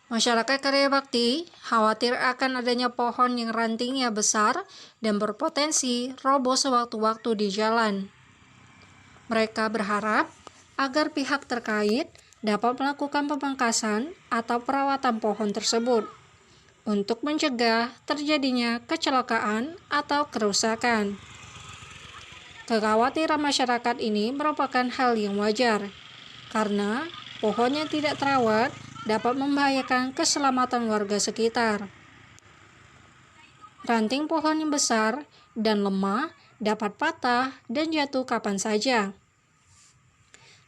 Masyarakat Karya Bakti khawatir akan adanya pohon yang rantingnya besar dan berpotensi roboh sewaktu-waktu di jalan. Mereka berharap agar pihak terkait dapat melakukan pemangkasan atau perawatan pohon tersebut untuk mencegah terjadinya kecelakaan atau kerusakan. Kekhawatiran masyarakat ini merupakan hal yang wajar, karena pohon yang tidak terawat dapat membahayakan keselamatan warga sekitar. Ranting pohon yang besar dan lemah dapat patah dan jatuh kapan saja,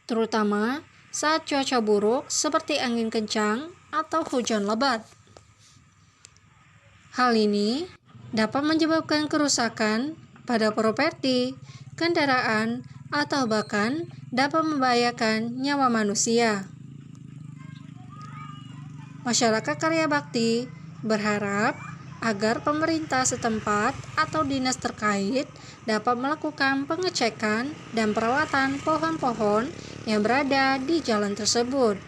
terutama saat cuaca buruk seperti angin kencang atau hujan lebat. Hal ini dapat menyebabkan kerusakan pada properti, kendaraan, atau bahkan dapat membahayakan nyawa manusia. Masyarakat Karya Bakti berharap agar pemerintah setempat atau dinas terkait dapat melakukan pengecekan dan perawatan pohon-pohon yang berada di jalan tersebut.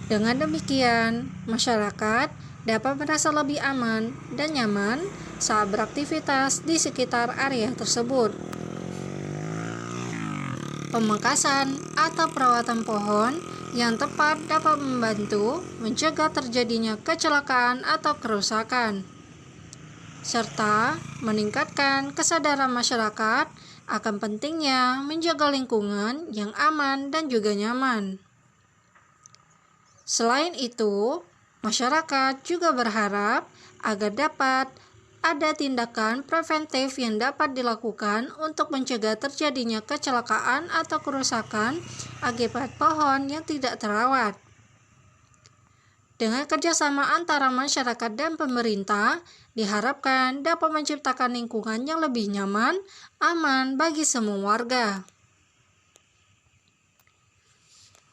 Dengan demikian, masyarakat dapat merasa lebih aman dan nyaman saat beraktivitas di sekitar area tersebut. Pemangkasan atau perawatan pohon yang tepat dapat membantu mencegah terjadinya kecelakaan atau kerusakan, serta meningkatkan kesadaran masyarakat akan pentingnya menjaga lingkungan yang aman dan juga nyaman. Selain itu, masyarakat juga berharap agar dapat ada tindakan preventif yang dapat dilakukan untuk mencegah terjadinya kecelakaan atau kerusakan akibat pohon yang tidak terawat. Dengan kerjasama antara masyarakat dan pemerintah, diharapkan dapat menciptakan lingkungan yang lebih nyaman, aman bagi semua warga.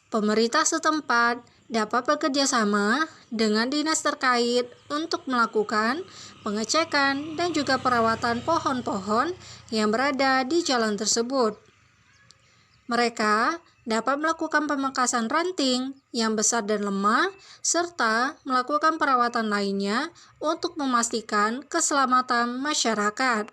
Pemerintah setempat dapat bekerja sama dengan dinas terkait untuk melakukan pengecekan dan juga perawatan pohon-pohon yang berada di jalan tersebut. Mereka dapat melakukan pemangkasan ranting yang besar dan lemah, serta melakukan perawatan lainnya untuk memastikan keselamatan masyarakat.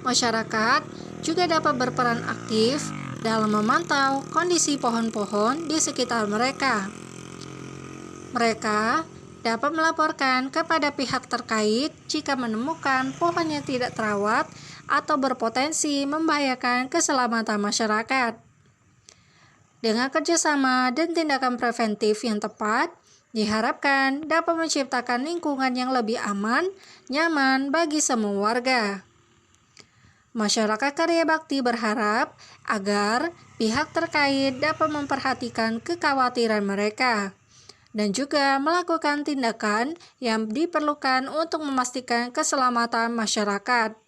Masyarakat juga dapat berperan aktif dalam memantau kondisi pohon-pohon di sekitar mereka. Mereka dapat melaporkan kepada pihak terkait jika menemukan pohon yang tidak terawat atau berpotensi membahayakan keselamatan masyarakat. Dengan kerjasama dan tindakan preventif yang tepat, diharapkan dapat menciptakan lingkungan yang lebih aman, nyaman bagi semua warga. Masyarakat Karya Bakti berharap agar pihak terkait dapat memperhatikan kekhawatiran mereka dan juga melakukan tindakan yang diperlukan untuk memastikan keselamatan masyarakat.